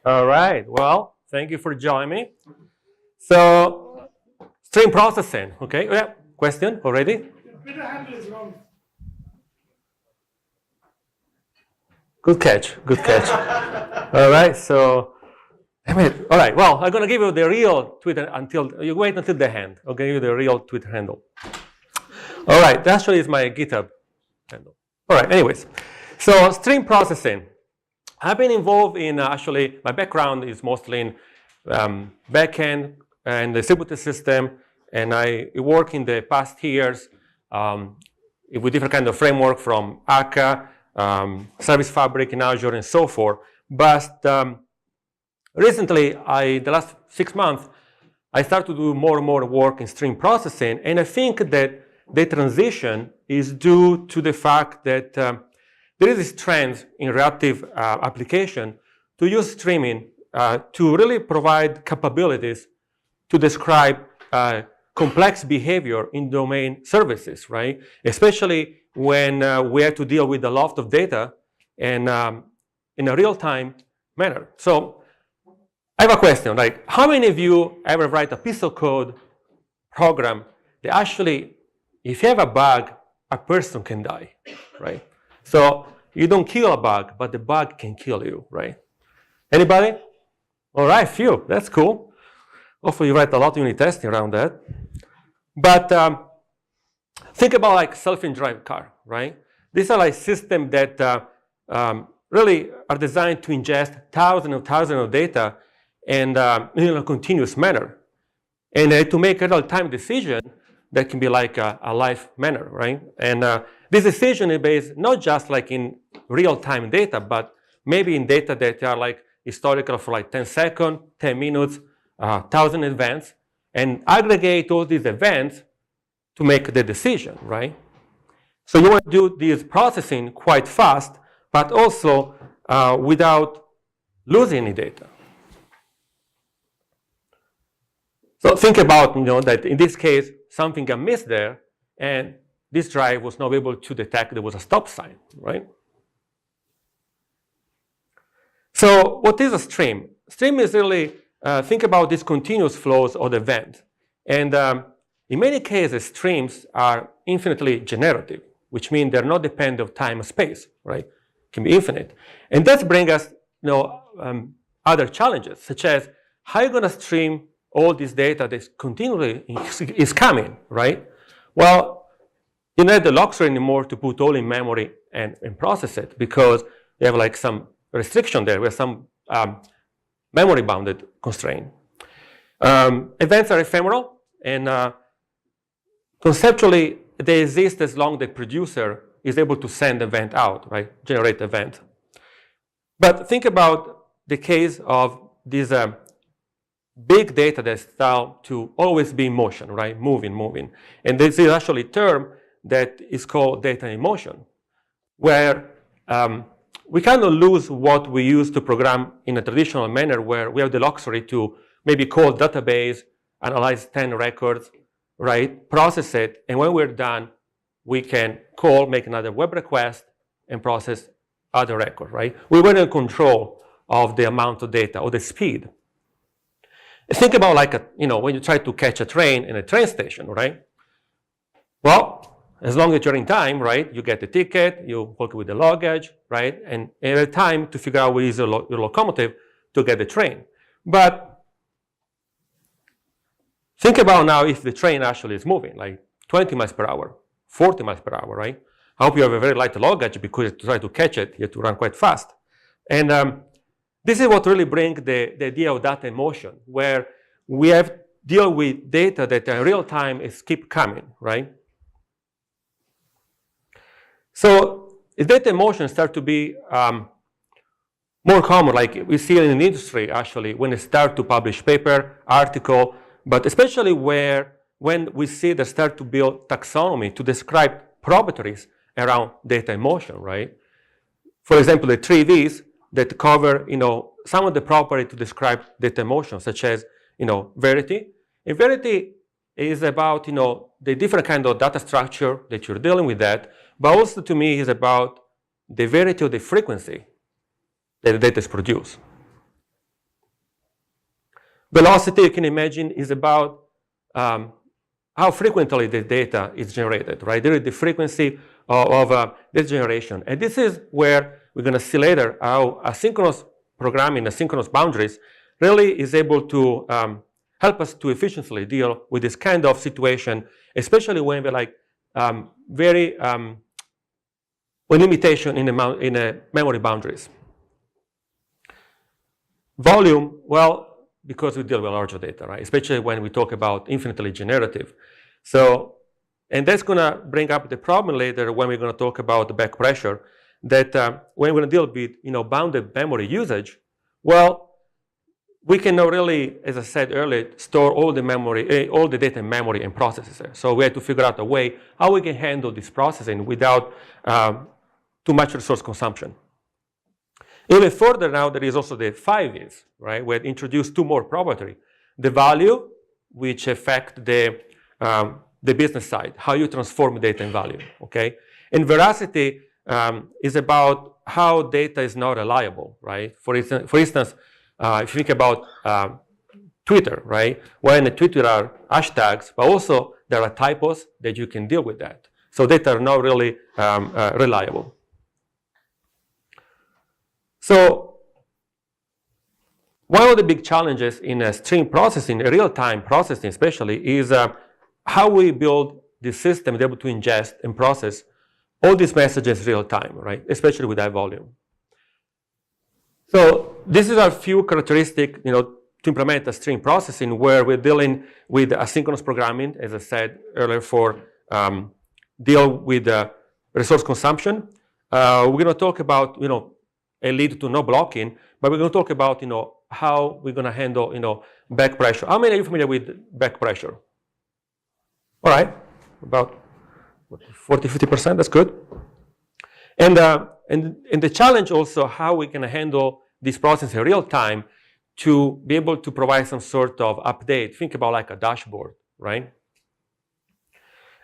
All right. Well, thank you for joining me. So, stream processing. Okay. Yeah. Question already? Twitter handle is wrong. Good catch. Good catch. All right. So, all right. Well, I'm gonna give you the real Twitter until you wait until the end. I'll give you the real Twitter handle. All right. That actually is my GitHub handle. All right. Anyways, so stream processing. I've been involved in actually, my background is mostly in backend and distributed system, and I work in the past years with different kind of framework from Akka, Service Fabric in Azure, and so forth. But recently, the last 6 months, I started to do more and more work in stream processing, and I think that the transition is due to the fact that there is this trend in reactive application to use streaming to really provide capabilities to describe complex behavior in domain services, right? Especially when we have to deal with a lot of data and in a real-time manner. So I have a question, like how many of you ever write a piece of code program that actually, if you have a bug, a person can die, right? So you don't kill a bug, but the bug can kill you, right? Anybody? All right, few. That's cool. Hopefully you write a lot of unit testing around that. But think about like self-driving car, right? These are like systems that really are designed to ingest thousands of data and in a continuous manner. And to make a real-time decision that can be like a live manner, right? And this decision is based not just like in real-time data, but maybe in data that are like historical for like 10 seconds, 10 minutes, 1,000 events, and aggregate all these events to make the decision, right? So you want to do this processing quite fast, but also without losing any data. So think about, that in this case, something got missed there, and this drive was not able to detect there was a stop sign, right? So what is a stream? Stream is really, think about these continuous flows of events. And in many cases, streams are infinitely generative, which means they're not dependent on time and space, right? Can be infinite. And that brings us, other challenges, such as how are you going to stream all this data that continually is coming, right? Well, you don't have the luxury anymore to put all in memory and process it because you have like some restriction there. We have some memory bounded constraint. Events are ephemeral, and conceptually they exist as long as the producer is able to send event out, right? Generate event. But think about the case of these big data that's thought to always be in motion, right? Moving. And this is actually a term that is called data in motion, where we kind of lose what we use to program in a traditional manner where we have the luxury to maybe call database, analyze 10 records, right? Process it, and when we're done, we can call, make another web request, and process other record, right? We were in control of the amount of data or the speed. Think about like when you try to catch a train in a train station, right? Well, as long as you're in time, right, you get the ticket, you work with the luggage, right, and at time to figure out where is your locomotive to get the train. But think about now if the train actually is moving, like 20 miles per hour, 40 miles per hour, right? I hope you have a very light luggage because to try to catch it, you have to run quite fast. And this is what really brings the idea of data in motion, where we have deal with data that in real time is keep coming, right? So if data in motion start to be more common, like we see in the industry actually, when they start to publish paper, article, but especially when we see they start to build taxonomy to describe properties around data in motion, right? For example, the 3 V's that cover, some of the property to describe data in motion, such as, verity. And verity is about, the different kind of data structure that you're dealing with that, but also to me is about the verity of the frequency that the data is produced. Velocity, you can imagine, is about how frequently the data is generated, right? There is the frequency of data generation. And this is where we're going to see later how asynchronous programming, asynchronous boundaries, really is able to help us to efficiently deal with this kind of situation, especially when we're like very with limitation in the memory boundaries. Volume, well, because we deal with larger data, right? Especially when we talk about infinitely generative. So, and that's going to bring up the problem later when we're going to talk about the back pressure, that when we're going to deal with bounded memory usage, well, we cannot really, as I said earlier, store all the memory, all the data in memory and process it. So we have to figure out a way how we can handle this processing without too much resource consumption. Even further now, there is also the 5Is, right? We have introduced two more properties. The value, which affect the business side, how you transform data in value, okay? And veracity is about how data is not reliable, right? For instance, if you think about Twitter, right? When the Twitter are hashtags, but also there are typos that you can deal with that. So data are not really reliable. So one of the big challenges in stream processing, real-time processing especially, is how we build the system able to ingest and process all these messages real-time, right? Especially with high volume. So this is a few characteristics, to implement a stream processing where we're dealing with asynchronous programming, as I said earlier, for deal with resource consumption. We're going to talk about, a lead to no blocking, but we're going to talk about, how we're going to handle, back pressure. How many are you familiar with back pressure? All right, about 40–50%. That's good. And the challenge also how we can handle this process in real time to be able to provide some sort of update. Think about like a dashboard, right?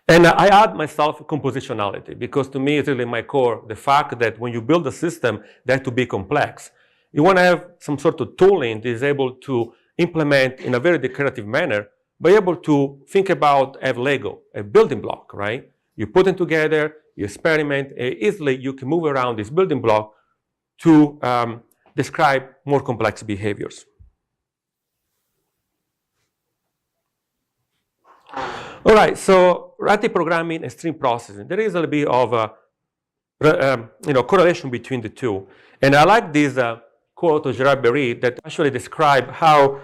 And I add myself compositionality because to me it's really my core, the fact that when you build a system that has to be complex, you want to have some sort of tooling that is able to implement in a very declarative manner, be able to think about have Lego, a building block, right? You put them together, you experiment, and easily you can move around this building block to describe more complex behaviors. All right, so reactive programming and stream processing. There is a little bit of a correlation between the two. And I like this quote of Gerard Berry that actually describe how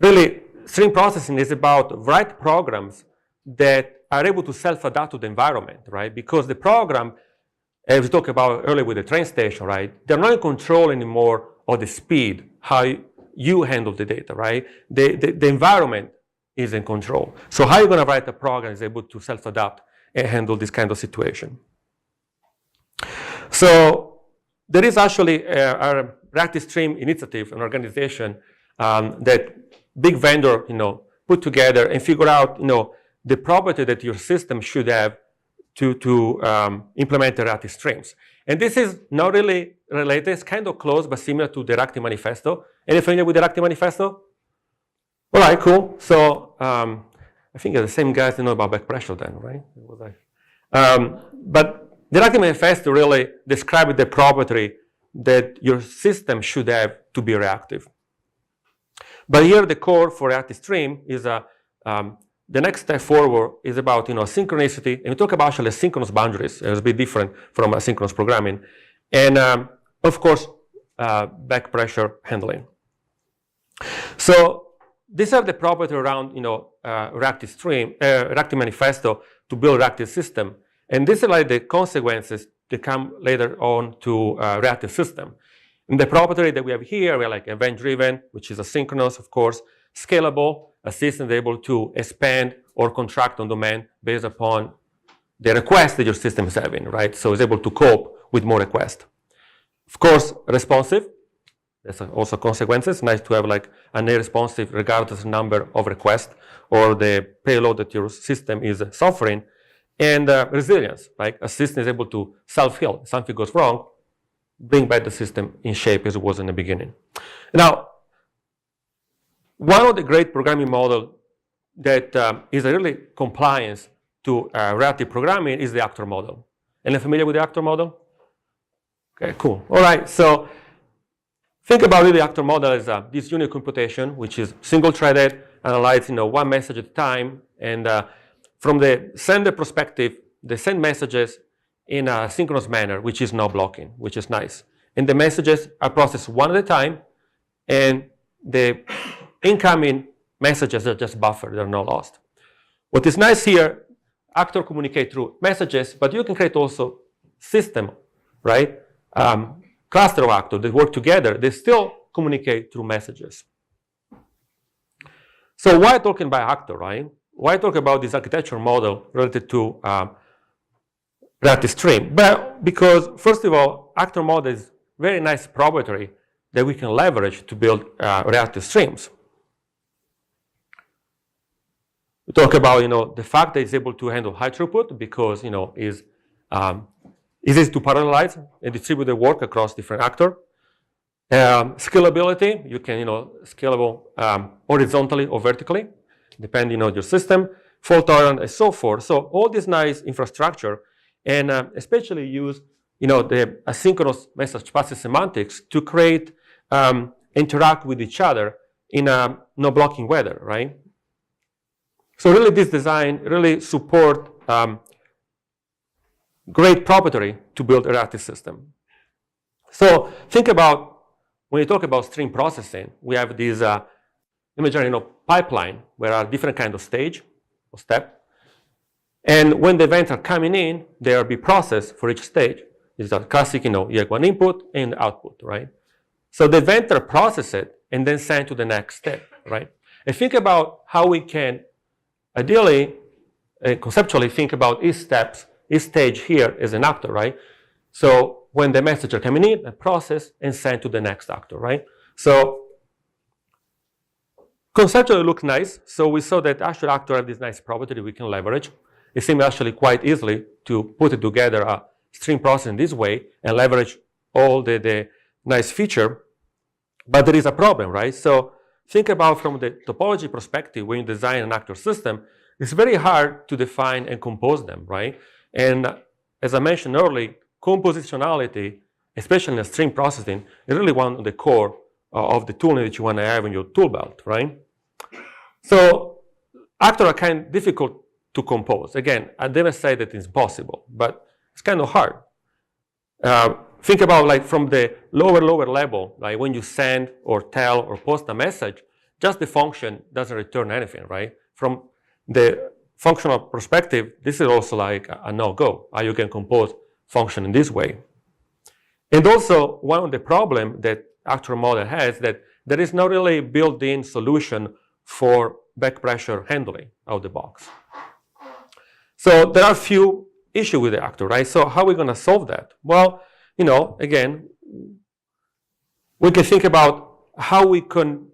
really stream processing is about write programs that are able to self-adapt to the environment, right? Because the program, as we talked about earlier with the train station, right? They're not in control anymore of the speed, how you handle the data, right? The environment is in control. So how are you going to write a program is able to self-adapt and handle this kind of situation? So there is actually a reactive stream initiative, an organization that big vendor, put together and figure out, the property that your system should have to implement the reactive streams. And this is not really related, it's kind of close, but similar to the reactive manifesto. Any familiar with the reactive manifesto? All right, cool. So I think the same guys know about back pressure then, right? But the reactive manifesto really describes the property that your system should have to be reactive. But here the core for reactive stream is the next step forward is about synchronicity, and we talk about actually synchronous boundaries. It's a bit different from asynchronous programming, and of course back pressure handling. So these are the properties around reactive stream, reactive manifesto to build reactive system, and these are like the consequences that come later on to reactive system. And the property that we have here, we are like event-driven, which is asynchronous, of course, scalable, a system able to expand or contract on demand based upon the request that your system is having, right? So it's able to cope with more requests. Of course, responsive. There's also consequences. Nice to have like an responsive regardless of number of requests or the payload that your system is suffering. And resilience, right? A system is able to self-heal. If something goes wrong, bring back the system in shape as it was in the beginning. Now, one of the great programming models that is a really compliance to reactive programming is the actor model. Anyone familiar with the actor model? Okay, cool. All right, so think about it, the actor model as this unit computation, which is single-threaded, analyzing one message at a time, and from the sender perspective, they send messages in a synchronous manner, which is no blocking, which is nice. And the messages are processed one at a time, and the incoming messages are just buffered, they're not lost. What is nice here, actors communicate through messages, but you can create also system, right? Cluster of actors that work together, they still communicate through messages. So why talking about actor, right? Why talk about this architecture model related to reactive stream? Well, because first of all, actor model is very nice proprietary that we can leverage to build reactive streams. We talk about the fact that it's able to handle high throughput because is easy to parallelize and distribute the work across different actors. Scalability, you can scalable horizontally or vertically, depending on your system. Fault tolerant and so forth. So all this nice infrastructure, and especially use the asynchronous message passing semantics to create interact with each other in a no blocking weather, right? So really this design really support great proprietary to build a reactive system. So think about when you talk about stream processing, we have this imagine pipeline where there are different kinds of stage or step. And when the events are coming in, they will be processed for each stage. It's a classic, you have one input and output, right? So the event are processed and then sent to the next step, right? And think about how we can ideally, conceptually think about each stage here as an actor, right? So when the messages are coming in, a process and sent to the next actor, right? So conceptually look nice. So we saw that actual actor have this nice property that we can leverage. It seems actually quite easily to put it together a stream processing this way and leverage all the nice feature. But there is a problem, right? So think about from the topology perspective, when you design an actor system, it's very hard to define and compose them, right? And as I mentioned earlier, compositionality, especially in a stream processing, is really one of the core of the tooling that you want to have in your tool belt, right? So actors are kind of difficult to compose. Again, I never say that it's possible, but it's kind of hard. Think about from the lower level, like when you send or tell or post a message, just the function doesn't return anything, right? From the functional perspective, this is also like a no-go, how you can compose function in this way. And also, one of the problems that actor model has that there is not really built-in solution for back pressure handling out of the box. So there are a few issues with the actor, right? So how are we going to solve that? Well, again, we can think about how we can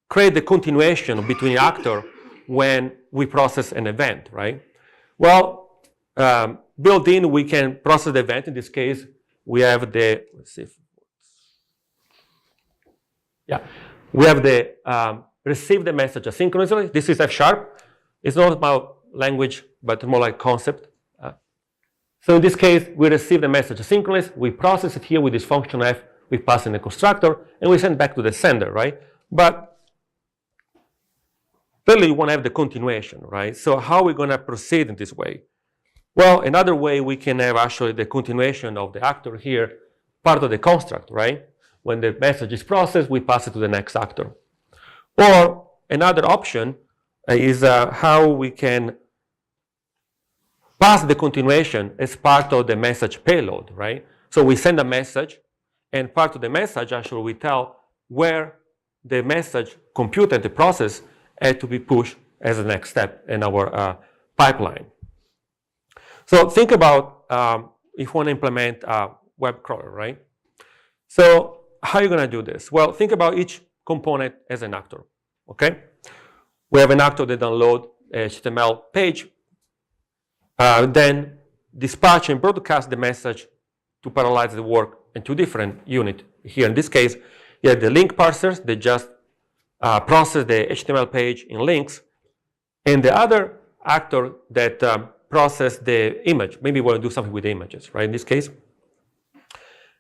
create the continuation between the actor when we process an event, right? Well, built in, we can process the event. In this case, we have the, let's see. Yeah, we have the receive the message asynchronously. This is F#. It's not about language, but more like concept. So in this case, we receive the message asynchronous. We process it here with this function F. We pass in the constructor, and we send back to the sender, right? But clearly, you want to have the continuation, right? So how are we going to proceed in this way? Well, another way we can have actually the continuation of the actor here, part of the construct, right? When the message is processed, we pass it to the next actor. Or another option is how we can pass the continuation as part of the message payload, right? So we send a message, and part of the message, actually, we tell where the message computed, the process, had to be pushed as the next step in our pipeline. So think about if we want to implement a web crawler, right? So how are you going to do this? Well, think about each component as an actor, okay? We have an actor that downloads a HTML page, then dispatch and broadcast the message to parallelize the work in two different units. Here in this case, you have the link parsers that just process the HTML page in links, and the other actor that process the image. Maybe we want to do something with the images, right, in this case.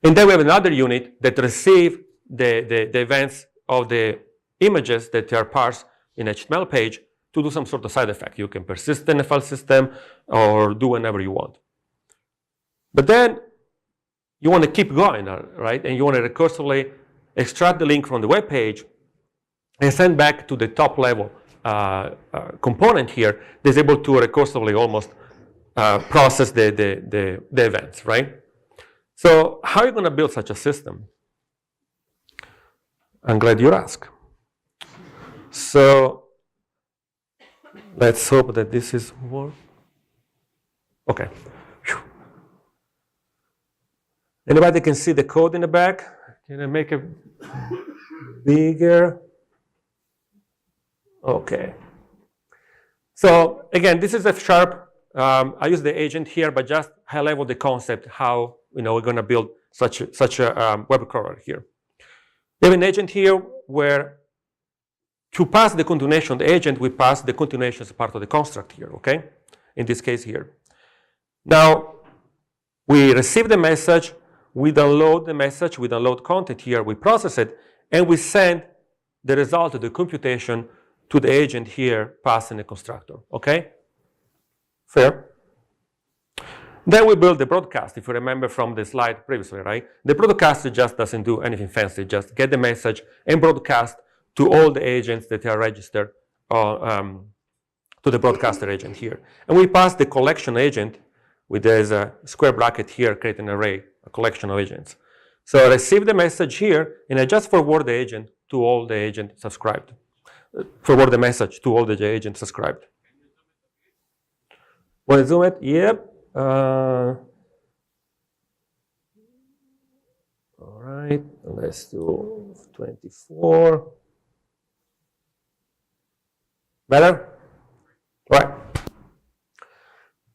And then we have another unit that receive the events of the images that are parsed in HTML page to do some sort of side effect. You can persist in a file system or do whenever you want. But then you want to keep going, right? And you want to recursively extract the link from the web page and send back to the top level component here that's able to recursively almost process the events, right? So how are you going to build such a system? I'm glad you asked. So let's hope that this is more. Okay. Whew. Anybody can see the code in the back? Can I make it bigger? Okay. So again, this is F#. I use the agent here, but just high level the concept how we're going to build such a web crawler here. We have an agent here where to pass the continuation of the agent, we pass the continuation as part of the construct here, okay? In this case here. Now, we receive the message, we download the message, we download content here, we process it, and we send the result of the computation to the agent here passing the constructor, okay? Fair? Then we build the broadcast, if you remember from the slide previously, right? The broadcast just doesn't do anything fancy, just get the message and broadcast to all the agents that are registered to the broadcaster agent here. And we pass the collection agent with this square bracket here, create an array, a collection of agents. So I receive the message here, and I just forward the agent to all the agents subscribed. Forward the message to all the agents subscribed. Want to zoom it? Yep. All right, let's do 24. Better? All right.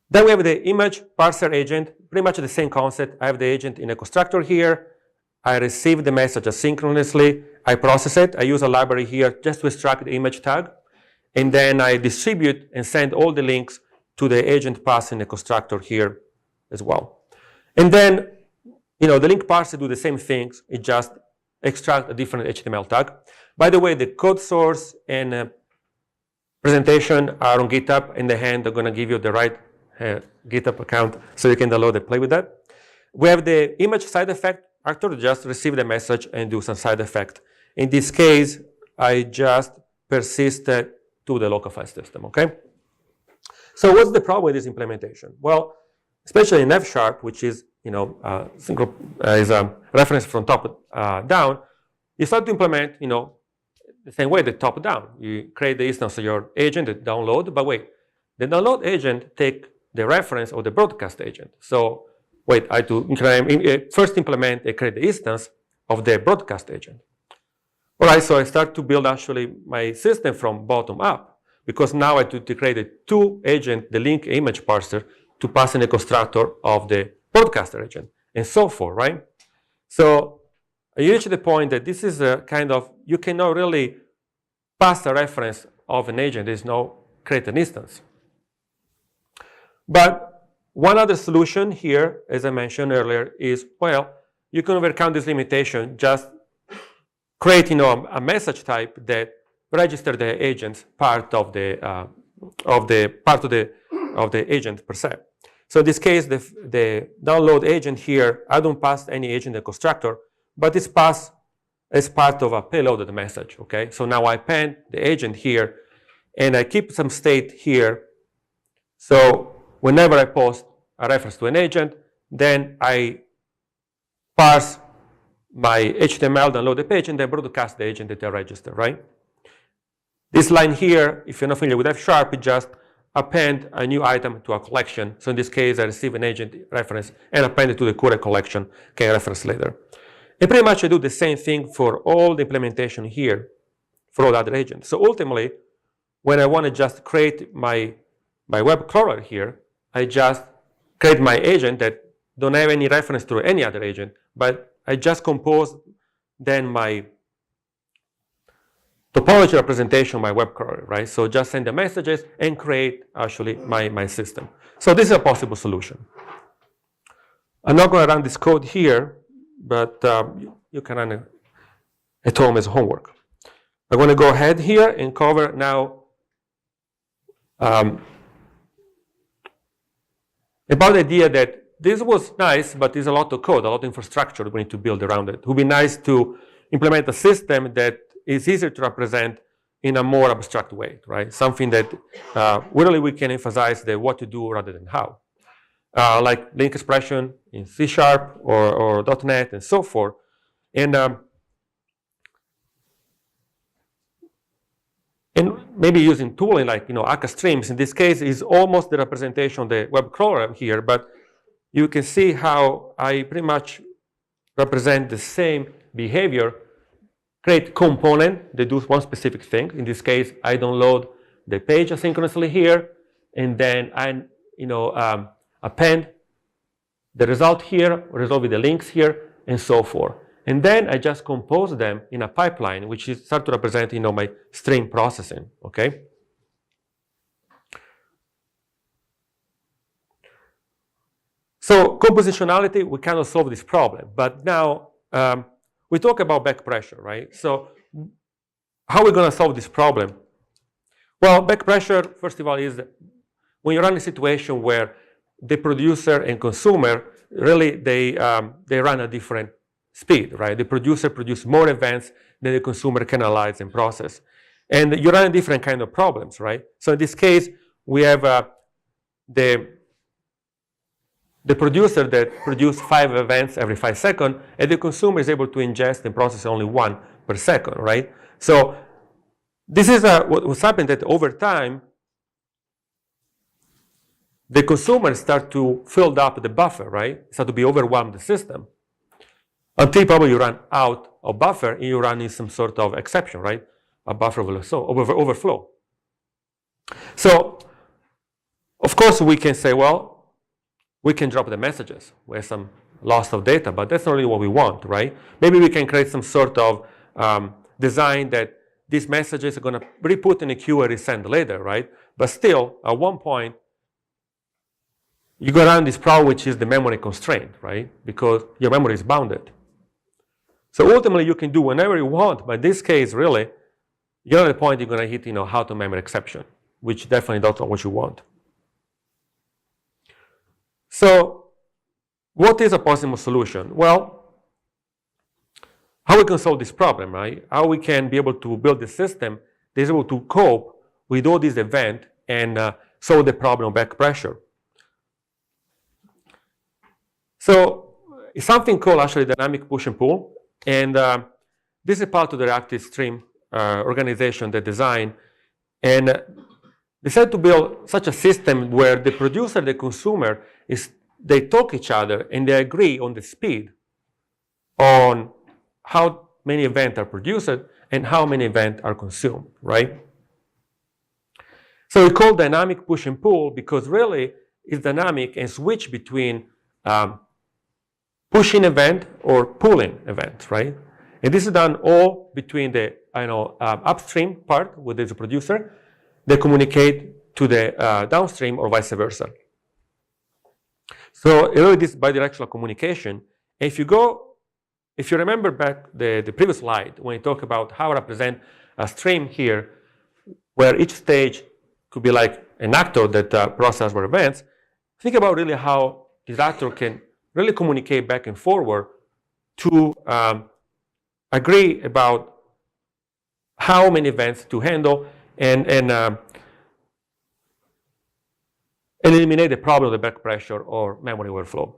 Then we have the image parser agent, pretty much the same concept. I have the agent in a constructor here. I receive the message asynchronously. I process it. I use a library here just to extract the image tag. And then I distribute and send all the links to the agent passing the constructor here as well. And then, the link parser do the same things. It just extract a different HTML tag. By the way, the code source and presentation are on GitHub. In the hand, they're going to give you the right GitHub account so you can download and play with that. We have the image side effect actor, just receive the message and do some side effect. In this case, I just persisted to the local file system, okay? So what's the problem with this implementation? Well, especially in F#, which is, is a reference from top down, you start to implement, the same way, the top down. You create the instance of your agent, the download, but wait, the download agent take the reference of the broadcast agent. So wait, I have to first implement and create the instance of the broadcast agent. All right, so I start to build actually my system from bottom up, because now I have to create a two agent, the link image parser, to pass in the constructor of the broadcaster agent, and so forth, right? So you reach the point that this is a kind of, you cannot really pass a reference of an agent. There's no create an instance. But one other solution here, as I mentioned earlier, is, well, you can overcome this limitation, just create, a message type that register the agent's part of the agent per se. So in this case, the download agent here, I don't pass any agent in the constructor, but it's passed as part of a payload of the message, okay? So now I append the agent here, and I keep some state here. So whenever I post a reference to an agent, then I parse my HTML, download the page, and then broadcast the agent that I registered, right? This line here, if you're not familiar with F#, it just append a new item to a collection. So in this case, I receive an agent reference and append it to the current collection, can reference later. And pretty much I do the same thing for all the implementation here for all other agents. So ultimately, when I want to just create my web crawler here, I just create my agent that don't have any reference to any other agent, but I just compose then my topology representation of my web crawler, right? So just send the messages and create actually my system. So this is a possible solution. I'm not going to run this code here, but you can run it at home as homework. I'm going to go ahead here and cover now about the idea that this was nice, but there's a lot of code, a lot of infrastructure we need to build around it. It would be nice to implement a system that is easier to represent in a more abstract way, right? Something that really we can emphasize the what to do rather than how. Like link expression in C# or .NET and so forth. And maybe using tooling like Akka streams in this case is almost the representation of the web crawler here, but you can see how I pretty much represent the same behavior, create component that does one specific thing. In this case, I download the page asynchronously here, and then I append the result here, result with the links here, and so forth. And then I just compose them in a pipeline, which is start to represent my stream processing. Okay. So compositionality, we cannot solve this problem, but now we talk about back pressure, right? So how are we going to solve this problem? Well, back pressure, first of all, is when you run a situation where the producer and consumer really they run a different speed, right? The producer produces more events than the consumer can analyze and process, and you run different kind of problems, right? So in this case, we have the producer that produces 5 events every 5 seconds, and the consumer is able to ingest and process only 1 per second, right? So this is what's happened that over time, the consumers start to fill up the buffer, right? Start to be overwhelmed the system until probably you run out of buffer and you run in some sort of exception, right? A buffer overflow. So, of course, we can say, well, we can drop the messages with some loss of data, but that's not really what we want, right? Maybe we can create some sort of design that these messages are going to be put in a queue and resend later, right? But still, at one point, you go around this problem, which is the memory constraint, right? Because your memory is bounded. So ultimately, you can do whenever you want, but in this case, really, you're at the point you're going to hit, how to memory exception, which definitely not what you want. So, what is a possible solution? Well, how we can solve this problem, right? How we can be able to build a system that is able to cope with all these events and solve the problem of back pressure. So, it's something called actually dynamic push and pull, and this is part of the reactive stream organization they designed, and decided to build such a system where the producer and the consumer they talk each other and they agree on the speed on how many events are produced and how many events are consumed, right? So we call dynamic push and pull because really it's dynamic and switch between pushing event or pulling event, right? And this is done all between the upstream part with the producer. They communicate to the downstream or vice versa. So really this is bidirectional communication. If you remember back the previous slide when you talk about how I represent a stream here, where each stage could be like an actor that processes our events, think about really how this actor can really communicate back and forward to agree about how many events to handle and eliminate the problem of the back pressure or memory overflow.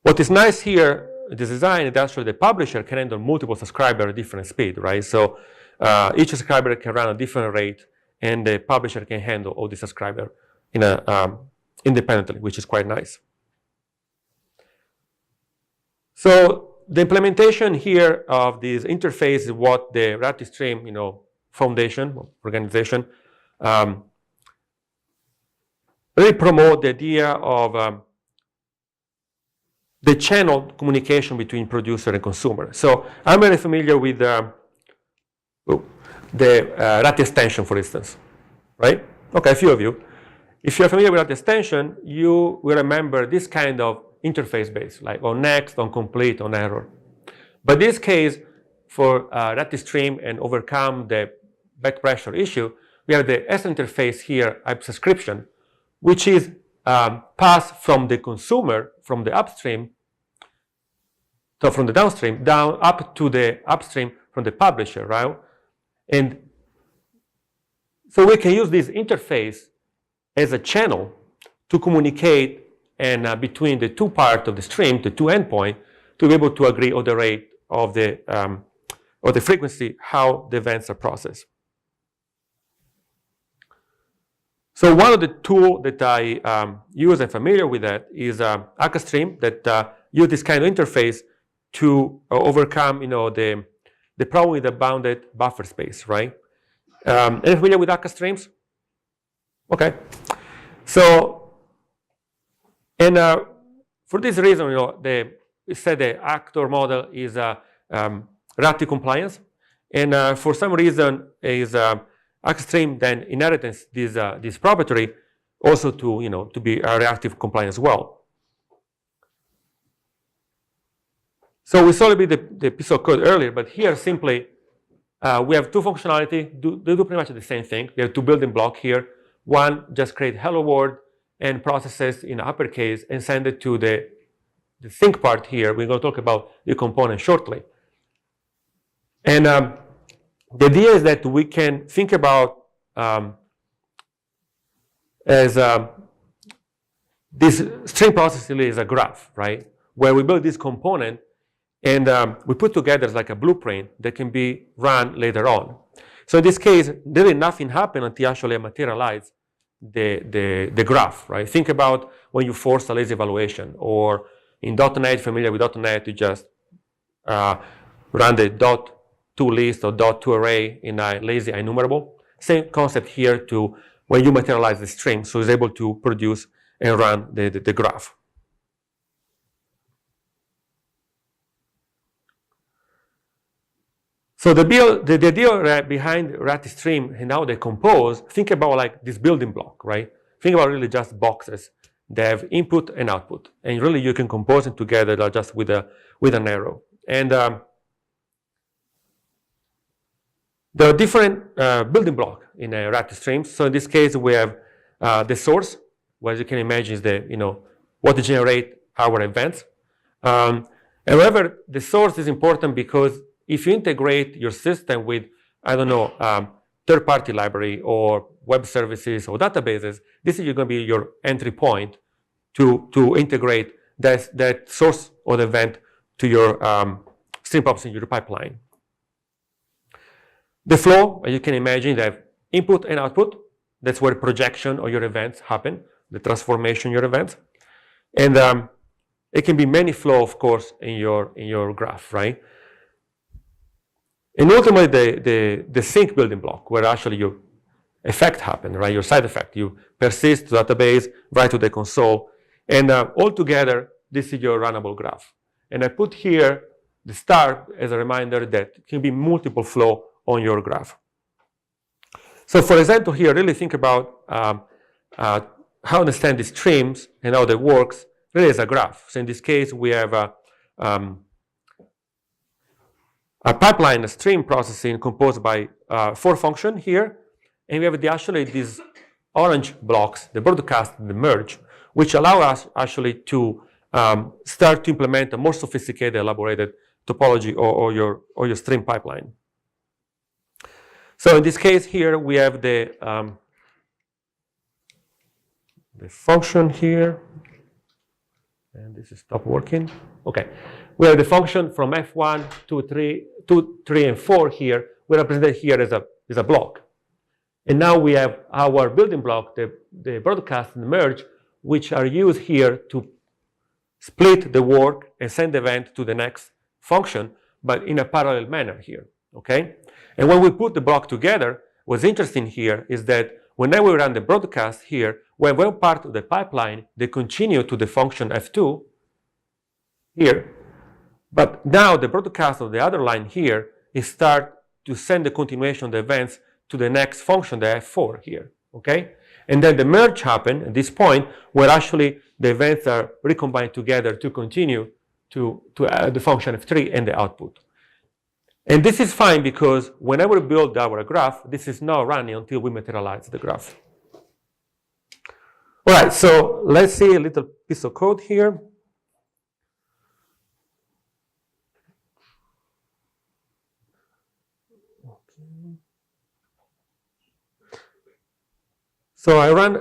What is nice here, this design, is actually the publisher can handle multiple subscribers at different speed, right? So each subscriber can run at a different rate, and the publisher can handle all the subscribers independently, which is quite nice. So the implementation here of this interface is what the reactive stream, foundation organization really promote the idea of the channel communication between producer and consumer. So I'm very familiar with the RAT extension, for instance, right? Okay, a few of you. If you're familiar with RAT extension, you will remember this kind of interface base, like on next, on complete, on error. But in this case, for RAT stream and overcome the back pressure issue, we have the S interface here, app subscription, which is passed from the consumer, from the upstream, so from the downstream, down up to the upstream from the publisher, right? And so we can use this interface as a channel to communicate and between the two parts of the stream, the two endpoints, to be able to agree on the rate of the or the frequency, how the events are processed. So one of the tools that I use and familiar with that is Stream that use this kind of interface to overcome, the problem with the bounded buffer space, right? Any familiar with Streams? Okay. So, and for this reason, we said the actor model is RAT compliance, and for some reason is Stream then inherits this property also to be a reactive compliance as well. So we saw a bit the piece of code earlier, but here simply we have two functionality. They do pretty much the same thing. We have two building blocks here. One just create hello world and processes in uppercase and send it to the think part here. We're going to talk about the component shortly. And the idea is that we can think about as this stream processing is a graph, right? Where we build this component and we put together like a blueprint that can be run later on. So in this case, really nothing happened until actually I materialize the graph, right? Think about when you force a lazy evaluation, or in .NET, familiar with .NET, you just run the .to list or .to array in a lazy enumerable. Same concept here to when you materialize the string, so it's able to produce and run the graph. So the idea behind RAT stream and how they compose, think about like this building block, right? Think about really just boxes. They have input and output, and really you can compose them together just with an arrow. And there are different building blocks in a RAT stream. So in this case, we have the source, where you can imagine is what generate our events. However, the source is important because if you integrate your system with, I don't know, third-party library or web services or databases, this is going to be your entry point to integrate that source or the event to your stream processing, your pipeline. The flow, as you can imagine, they have input and output. That's where projection of your events happen, the transformation of your events. And it can be many flow, of course, in your graph, right? And ultimately, the sync building block, where actually your effect happen, right? Your side effect. You persist to database, write to the console, and all together, this is your runnable graph. And I put here the start as a reminder that can be multiple flow on your graph. So for example, here, really think about how to understand the streams and how that works really as a graph. So in this case, we have a pipeline, a stream processing composed by 4 functions here. And we have actually these orange blocks, the broadcast and the merge, which allow us actually to start to implement a more sophisticated, elaborated topology or your stream pipeline. So in this case here, we have the function here. And this is stop working. Okay. We have the function from F1, 2, 3, and 4 here. We represent it here as a block. And now we have our building block, the broadcast and the merge, which are used here to split the work and send the event to the next function, but in a parallel manner here, okay? And when we put the block together, what's interesting here is that whenever we run the broadcast here, when one part of the pipeline, they continue to the function F2 here, but now the broadcast of the other line here is start to send the continuation of the events to the next function, the F4 here, okay? And then the merge happen at this point where actually the events are recombined together to continue to the function F3 and the output. And this is fine because whenever we build our graph, this is not running until we materialize the graph. All right, so let's see a little piece of code here. So I run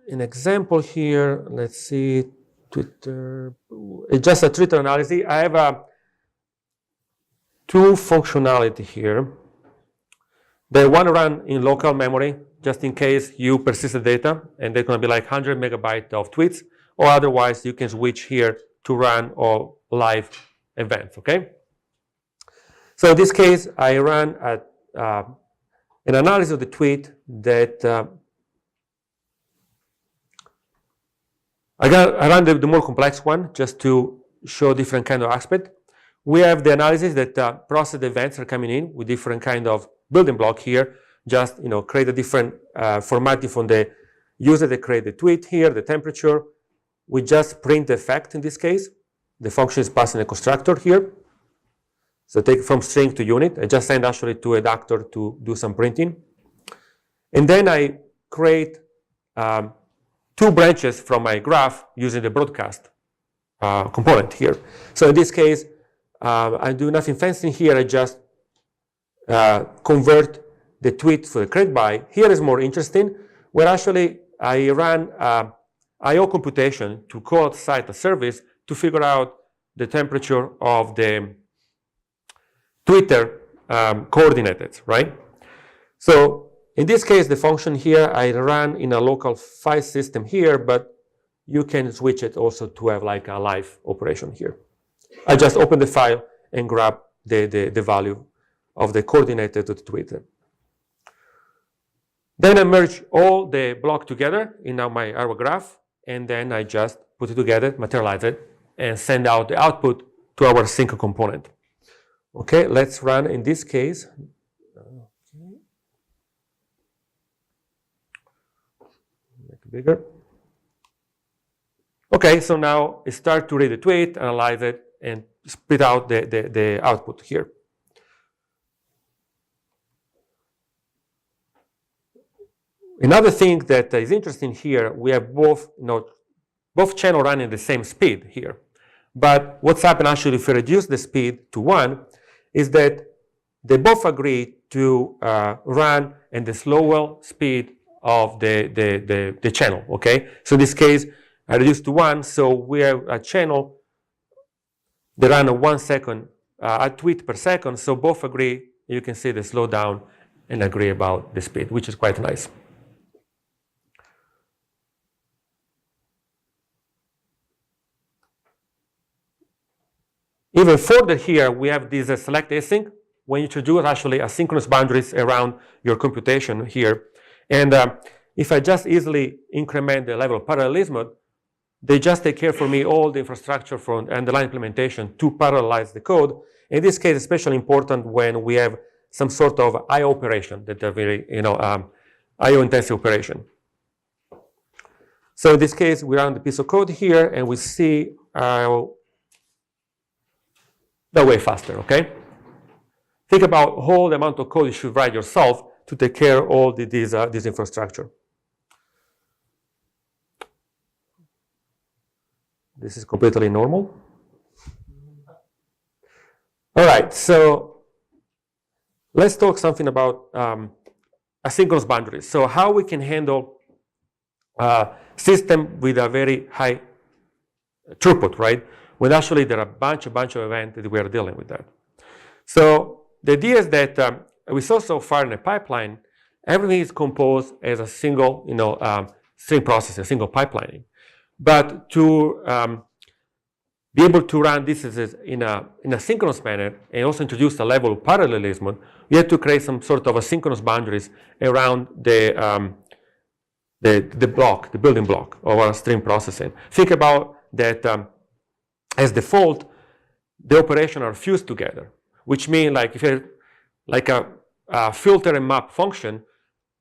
an example here. Let's see, Twitter. It's just a Twitter analysis. I have two functionality here. The one run in local memory, just in case you persist the data, and they're going to be like 100 megabytes of tweets, or otherwise you can switch here to run all live events, okay? So in this case, I ran an analysis of the tweet that I ran the more complex one just to show different kind of aspect. We have the analysis that process events are coming in with different kind of building block here. Just create a different formatting from the user that create the tweet here, the temperature. We just print the effect in this case. The function is passing a constructor here. So take from string to unit. I just send actually to a doctor to do some printing. And then I create two branches from my graph using the broadcast component here. So in this case, I do nothing fancy here. I just convert the tweet for the create by. Here is more interesting, where actually I ran I/O computation to call outside the service to figure out the temperature of the Twitter coordinates, right? So in this case, the function here I ran in a local file system here, but you can switch it also to have like a live operation here. I just open the file and grab the value of the coordinate of the Twitter. Then I merge all the block together in our graph, and then I just put it together, materialize it, and send out the output to our sync component. Okay, let's run in this case. Make it bigger. Okay, so now it starts to read the tweet, analyze it, and spit out the output here. Another thing that is interesting here, we have both channels running at the same speed here. But what's happened actually if we reduce the speed to 1 is that they both agree to run at the slower speed of the channel, okay? So in this case, I reduced to 1, so we have a channel that run at 1 second, a tweet per second, so both agree, you can see the slowdown and agree about the speed, which is quite nice. Even further here, we have this select async, when you introduce actually asynchronous boundaries around your computation here. And if I just easily increment the level of parallelism, they just take care for me all the infrastructure from underlying implementation to parallelize the code. In this case, especially important when we have some sort of I/O operation that are very, I/O intensive operation. So in this case, we run the piece of code here, and we see that way faster, okay? Think about all the amount of code you should write yourself to take care of all this infrastructure. This is completely normal. All right, so let's talk something about asynchronous boundaries. So how we can handle a system with a very high throughput, right? When actually there are a bunch of events that we are dealing with that. So the idea is that we saw so far in the pipeline, everything is composed as a single, stream processing, a single pipelining. But to be able to run this in a synchronous manner and also introduce a level of parallelism, we have to create some sort of asynchronous boundaries around the block, the building block of our stream processing. Think about that as default, the operations are fused together, which means like if you're like a filter and map function.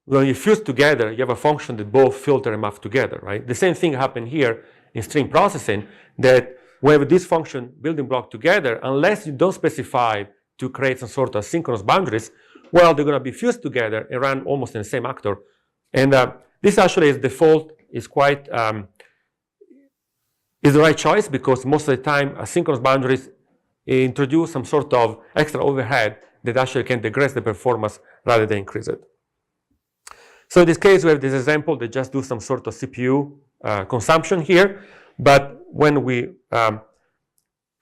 When you fuse together, you have a function that both filter and map together, right? The same thing happened here in stream processing, that we have this function building block together, unless you don't specify to create some sort of synchronous boundaries, well, they're going to be fused together and run almost in the same actor. And this actually is default, is quite, is the right choice, because most of the time asynchronous boundaries introduce some sort of extra overhead that actually can degrade the performance rather than increase it. So in this case, we have this example that just do some sort of CPU consumption here. But when we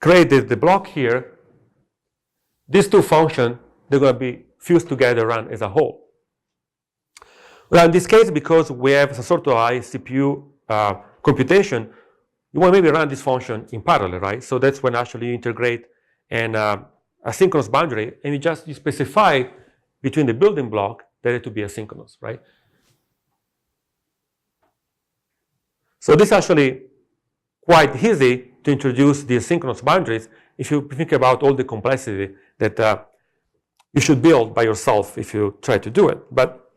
created the block here, these two functions, they're going to be fused together, run as a whole. Well, in this case, because we have some sort of high CPU computation, you want to maybe run this function in parallel, right? So that's when actually you integrate an asynchronous boundary, and you specify between the building block that it to be asynchronous, right? So this is actually quite easy to introduce the asynchronous boundaries if you think about all the complexity that you should build by yourself if you try to do it. But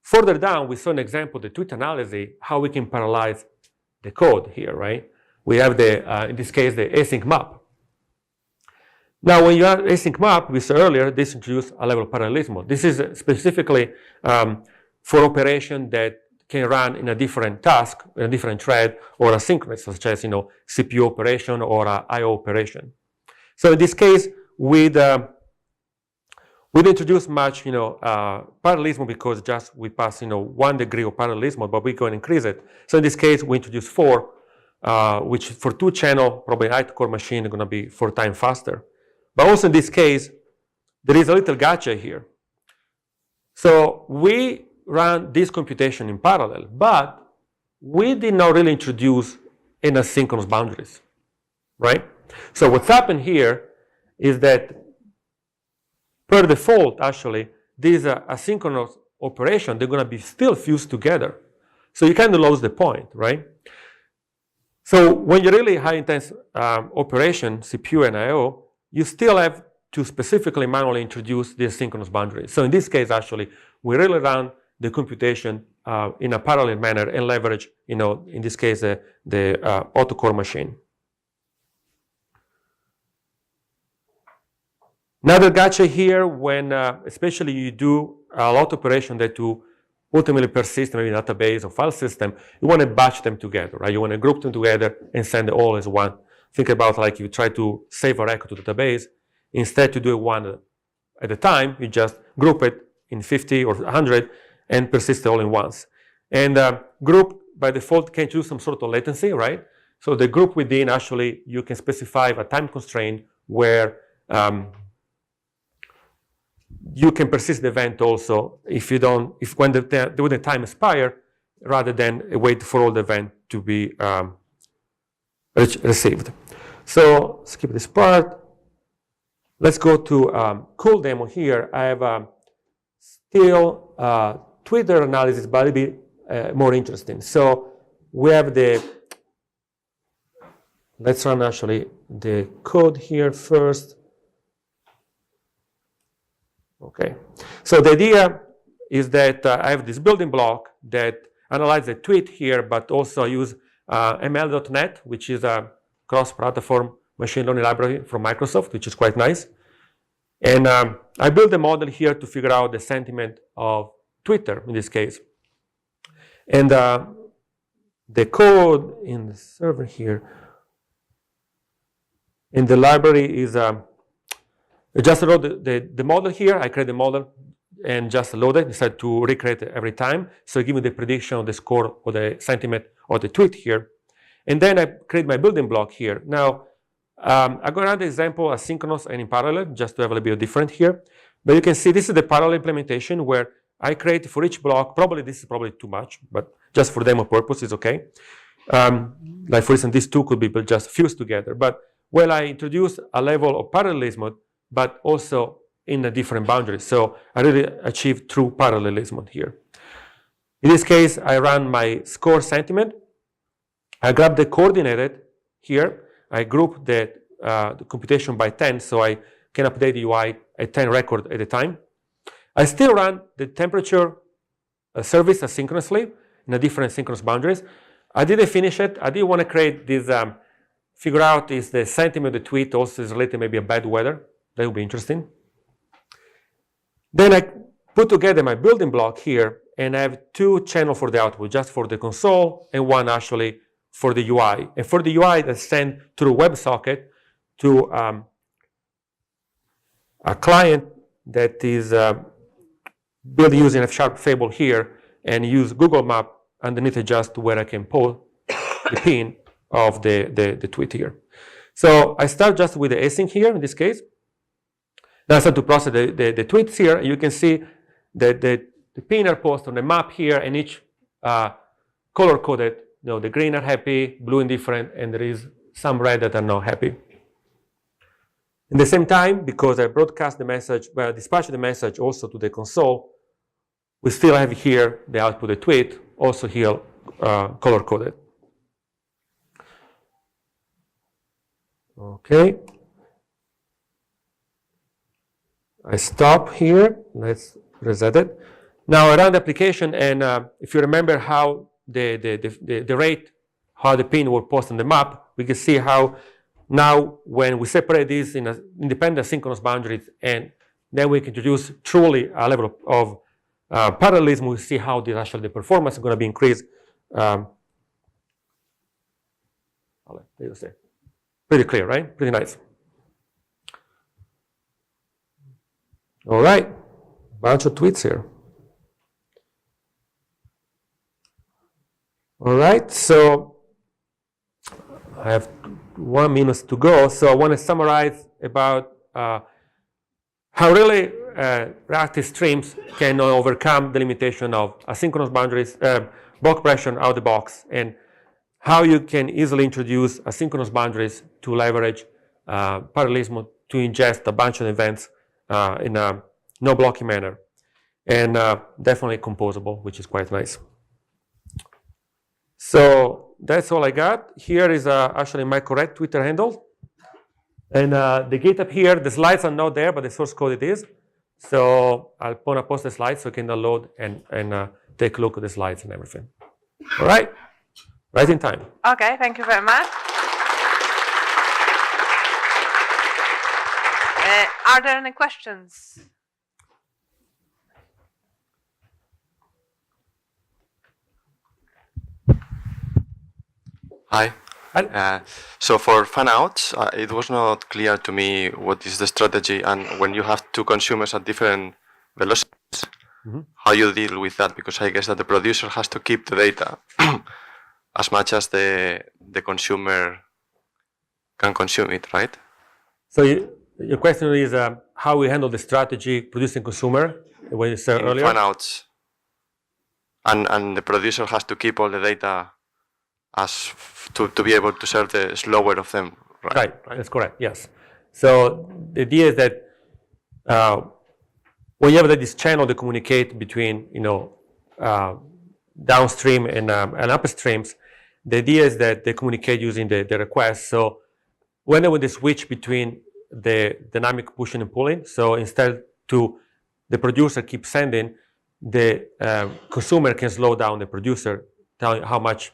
further down, we saw an example, the tweet analysis, how we can parallelize the code here, right? We have the, in this case, the async map. Now, when you have async map, we saw earlier, this introduced a level of parallelism. This is specifically for operation that can run in a different task, in a different thread, or asynchronous, such as, CPU operation or I/O operation. So in this case, we'd introduce much, parallelism, because just we pass, 1 degree of parallelism, but we're going to increase it. So in this case, we introduce 4, which for 2-channel, probably high-core machine, are going to be 4 times faster. But also in this case, there is a little gotcha here. So we run this computation in parallel, but we did not really introduce any asynchronous boundaries, right? So what's happened here is that per default, actually, these asynchronous operation, they're going to be still fused together. So you kind of lose the point, right? So when you're really high intense operation, CPU and I/O, you still have to specifically manually introduce the asynchronous boundaries. So in this case, actually, we really run the computation in a parallel manner and leverage, in this case, the auto-core machine. Another gotcha here, when especially you do a lot of operation that to ultimately persist maybe in a database or file system, you want to batch them together, right? You want to group them together and send it all as one. Think about like you try to save a record to the database. Instead to do it one at a time, you just group it in 50 or 100 and persist it all in once. And group by default can choose some sort of latency, right? So the group within, actually, you can specify a time constraint where you can persist the event also when the time expires, rather than wait for all the event to be received. So skip this part. Let's go to cool demo here. I have still Twitter analysis, but it'll be more interesting. So we have let's run actually the code here first. Okay, so the idea is that I have this building block that analyzes the tweet here, but also use ML.NET, which is a cross-platform machine learning library from Microsoft, which is quite nice. And I built a model here to figure out the sentiment of Twitter in this case. And the code in the server here, in the library is I just load the model here. I create the model and just load it instead to recreate it every time. So give me the prediction of the score or the sentiment of the tweet here. And then I create my building block here. Now, I'm going to run the example asynchronous and in parallel, just to have a little bit different here. But you can see this is the parallel implementation where I create for each block. Probably this is probably too much, but just for demo purpose, it's okay. Like for instance, these two could be just fused together. But well, I introduce a level of parallelism, but also in a different boundaries. So I really achieve true parallelism here. In this case, I run my score sentiment. I grab the coordinated here. I group the computation by 10, so I can update the UI at 10 records at a time. I still run the temperature service asynchronously in a different synchronous boundaries. I didn't finish it. I didn't want to create this, figure out is the sentiment of the tweet also is related maybe a bad weather. That would be interesting. Then I put together my building block here, and I have 2 channels for the output, just for the console, and 1 actually for the UI. And for the UI, I send through WebSocket to a client that is built using F# Fable here, and use Google Map underneath it just where I can pull the pin of the tweet here. So I start just with the async here in this case. Now I start to process the tweets here. You can see that the pin are posted on the map here, and each color coded. The green are happy, blue indifferent, and there is some red that are not happy. At the same time, because I broadcast the message, dispatch the message also to the console, we still have here the output of the tweet, also here color coded. Okay. I stop here. Let's reset it. Now I run the application, and if you remember how the rate, how the pin will post on the map, we can see how now when we separate these in independent synchronous boundaries, and then we can introduce truly a level of parallelism, we see how the performance is going to be increased. Pretty clear, right? Pretty nice. All right, bunch of tweets here. All right, so I have 1 minute to go. So I want to summarize about how really reactive streams can overcome the limitation of asynchronous boundaries, block pressure out of the box, and how you can easily introduce asynchronous boundaries to leverage parallelism to ingest a bunch of events in a no blocking manner, and definitely composable, which is quite nice. So that's all I got. Here is actually my correct Twitter handle. And the GitHub here, the slides are not there, but the source code it is. So I'll want to post the slides so you can download and take a look at the slides and everything. All right, right in time. Okay, thank you very much. Are there any questions? Hi. So for fan-outs, it was not clear to me what is the strategy, and when you have 2 consumers at different velocities, how you deal with that, because I guess that the producer has to keep the data as much as the consumer can consume it, right? So your question is how we handle the strategy producing consumer, what you said earlier? Fan-outs. And the producer has to keep all the data as to be able to serve the slower of them, right? Right, that's correct, yes. So the idea is that when you have this channel to communicate between, downstream and upstreams, the idea is that they communicate using the request. So when they switch between the dynamic pushing and pulling, so instead to the producer keeps sending, the consumer can slow down the producer, telling how much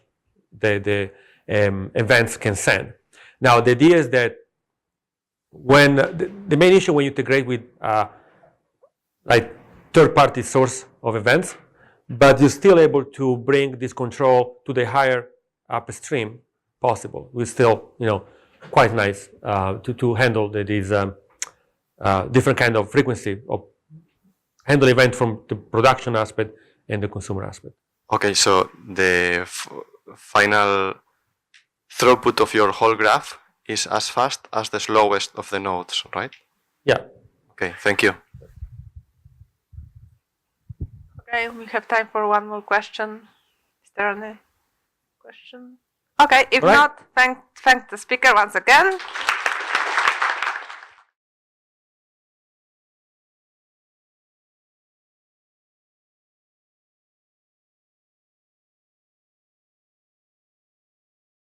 the events can send. Now the idea is that when the main issue when you integrate with like third-party source of events, but you're still able to bring this control to the higher upstream possible. We're still, quite nice to handle these different kind of frequency of handle event from the production aspect and the consumer aspect. Okay, so the final throughput of your whole graph is as fast as the slowest of the nodes, right? Yeah. Okay, thank you. Okay, we have time for one more question. Is there any question? Okay, if not, thank the speaker once again.